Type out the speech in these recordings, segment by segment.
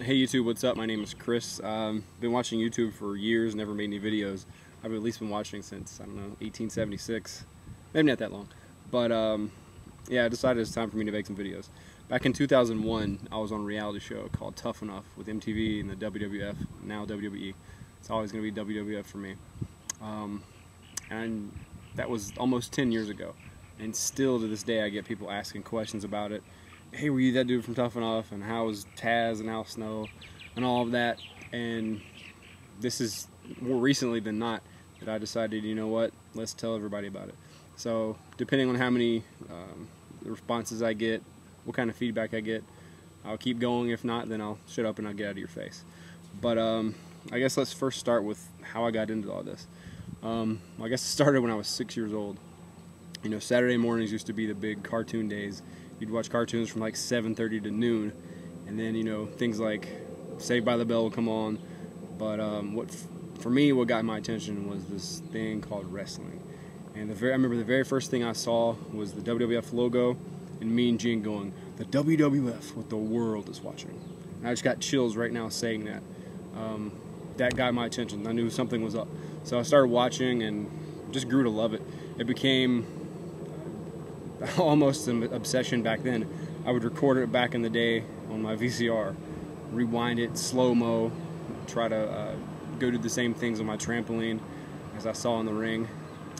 Hey YouTube, what's up? My name is Chris. Been watching YouTube for years, never made any videos. I've at least been watching since, I don't know, 1876. Maybe not that long. But yeah, I decided it's time for me to make some videos. Back in 2001, I was on a reality show called Tough Enough with MTV and the WWF, now WWE. It's always going to be WWF for me. And that was almost 10 years ago. And still to this day I get people asking questions about it. Hey, were you that dude from Tough Enough? And how was Taz and Al Snow and all of that? And this is more recently than not that I decided, you know what, let's tell everybody about it. So depending on how many responses I get, what kind of feedback I get, I'll keep going. If not, then I'll shut up and I'll get out of your face. But I guess let's first start with how I got into all this. I guess it started when I was 6 years old. You know, Saturday mornings used to be the big cartoon days. You'd watch cartoons from like 7:30 to noon, and then, you know, things like Saved by the Bell would come on. But for me, what got my attention was this thing called wrestling. And I remember the very first thing I saw was the WWF logo, and me and Gene going, "The WWF, what the world is watching." And I just got chills right now saying that. That got my attention. I knew something was up. So I started watching and just grew to love it. It became almost an obsession back then. I would record it back in the day on my VCR, rewind it, slow-mo, try to go do the same things on my trampoline as I saw in the ring.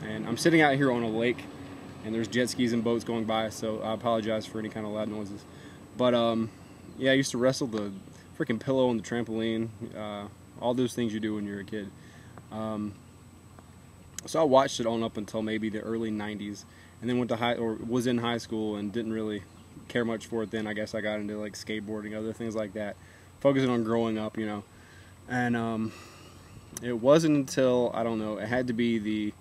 And I'm sitting out here on a lake, and there's jet skis and boats going by, so I apologize for any kind of loud noises. But yeah, I used to wrestle the freaking pillow on the trampoline, all those things you do when you're a kid. So I watched it on up until maybe the early 90s, and then was in high school and didn't really care much for it then. I guess I got into like skateboarding, other things like that, focusing on growing up, you know. And it wasn't until, I don't know, it had to be the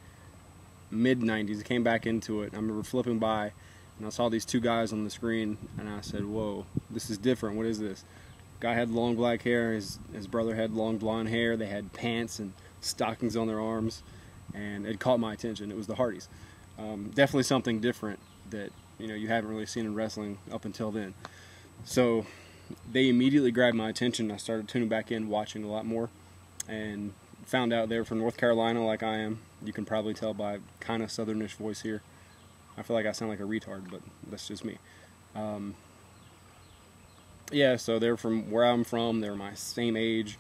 mid-90s, I came back into it. I remember flipping by and I saw these two guys on the screen, and I said, whoa, this is different. What is this? Guy had long black hair, his brother had long blonde hair, they had pants and stockings on their arms, and it caught my attention. It was the Hardys. Definitely something different that, you know, you haven't really seen in wrestling up until then. So they immediately grabbed my attention. I started tuning back in, watching a lot more, and found out they were from North Carolina like I am. You can probably tell by kind of southernish voice here. I feel like I sound like a retard, but that's just me. Yeah, so they're from where I'm from. They're my same age.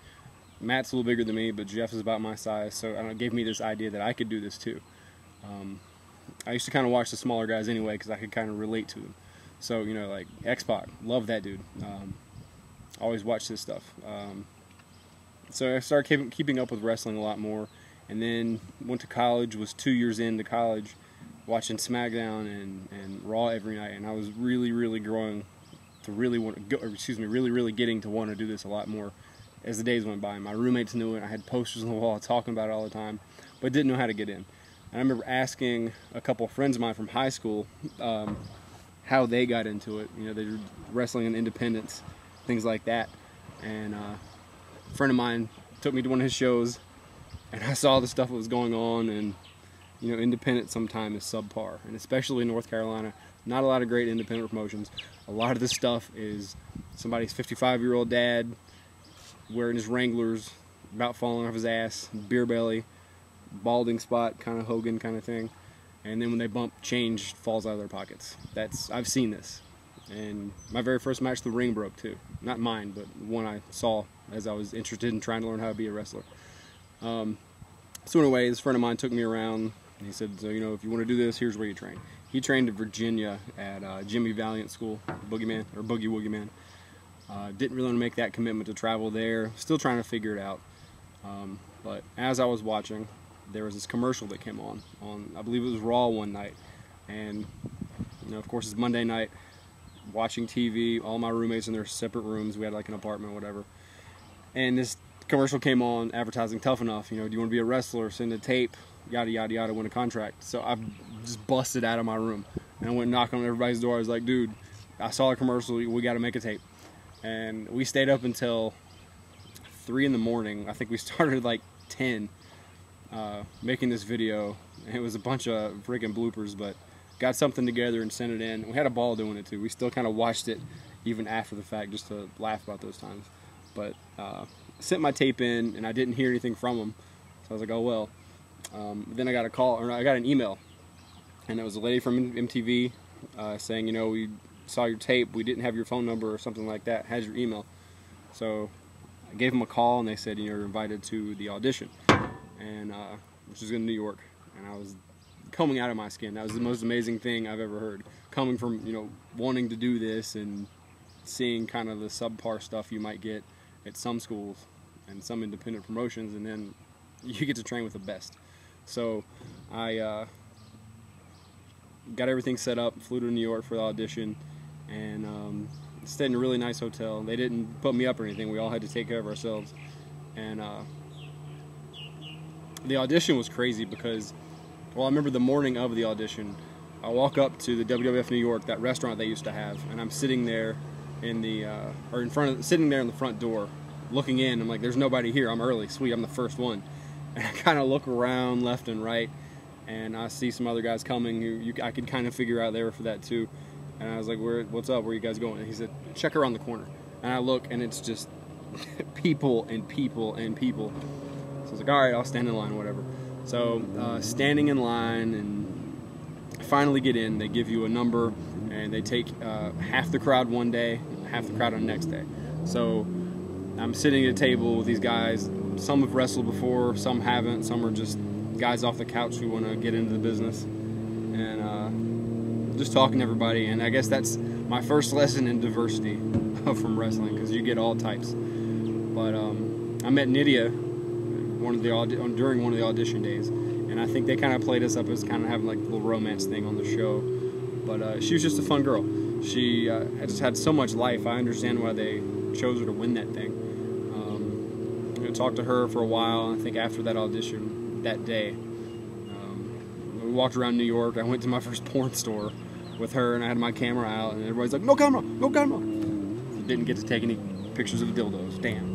Matt's a little bigger than me, but Jeff is about my size, so it gave me this idea that I could do this too. I used to kind of watch the smaller guys anyway because I could kind of relate to them. So, you know, like X-Pac, love that dude. Always watch this stuff. So I started keeping up with wrestling a lot more, and then went to college, was 2 years into college, watching SmackDown and Raw every night, and I was really growing to really getting to want to do this a lot more as the days went by. My roommates knew it. I had posters on the wall talking about it all the time, but didn't know how to get in. And I remember asking a couple of friends of mine from high school how they got into it. You know, they were wrestling in independents, things like that. And a friend of mine took me to one of his shows, and I saw the stuff that was going on. And you know, independent sometimes is subpar, and especially in North Carolina, not a lot of great independent promotions. A lot of this stuff is somebody's 55-year-old dad wearing his Wranglers, about falling off his ass, beer belly, balding spot, kind of Hogan kind of thing, and then when they bump, change falls out of their pockets. I've seen this. And my very first match, the ring broke too. Not mine, but one I saw as I was interested in trying to learn how to be a wrestler. So anyway, this friend of mine took me around, and he said, so, you know, if you want to do this, here's where you train. He trained in Virginia at Jimmy Valiant School, Boogeyman, or Boogie Woogie Man. Didn't really want to make that commitment to travel there. Still trying to figure it out. But as I was watching, there was this commercial that came on I believe it was Raw one night. And, you know, of course it's Monday night, watching TV, all my roommates in their separate rooms. We had like an apartment or whatever. And this commercial came on advertising Tough Enough. You know, do you want to be a wrestler, send a tape, yada yada yada, win a contract. So I just busted out of my room and I went knocking on everybody's door. I was like, dude, I saw a commercial, we got to make a tape. And we stayed up until 3 in the morning. I think we started like 10 making this video. It was a bunch of freaking bloopers, but got something together and sent it in. We had a ball doing it too. We still kind of watched it even after the fact just to laugh about those times. But sent my tape in, and I didn't hear anything from them. So I was like, oh well. Then I got a call, or I got an email, and it was a lady from MTV saying, you know, we saw your tape, we didn't have your phone number or something like that, has your email. So I gave them a call, and they said, you know, you're invited to the audition, and which is in New York. And I was coming out of my skin. That was the most amazing thing I've ever heard. Coming from, you know, wanting to do this and seeing kind of the subpar stuff you might get at some schools and some independent promotions, and then you get to train with the best. So I got everything set up, flew to New York for the audition, and stayed in a really nice hotel. They didn't put me up or anything. We all had to take care of ourselves. And the audition was crazy because, well, I remember the morning of the audition, I walk up to the WWF New York, that restaurant they used to have, and I'm sitting there in the sitting there in the front door, looking in. I'm like, there's nobody here. I'm early. Sweet, I'm the first one. And I kind of look around left and right, and I see some other guys coming who I could kind of figure out they were for that too. And I was like, what's up? Where are you guys going? And he said, check around the corner. And I look, and it's just people and people and people. So I was like, all right, I'll stand in line, whatever. So standing in line, and finally get in. They give you a number, and they take half the crowd one day, half the crowd on the next day. So I'm sitting at a table with these guys. Some have wrestled before, some haven't. Some are just guys off the couch who want to get into the business, and just talking to everybody. And I guess that's my first lesson in diversity from wrestling, because you get all types. But I met Nydia during one of the audition days, and I think they kind of played us up as kind of having like a little romance thing on the show. But she was just a fun girl. She just had so much life. I understand why they chose her to win that thing. I talked to her for a while. I think after that audition that day, we walked around New York. I went to my first porn store with her, and I had my camera out, and everybody's like, no camera, no camera. Didn't get to take any pictures of dildos. Damn.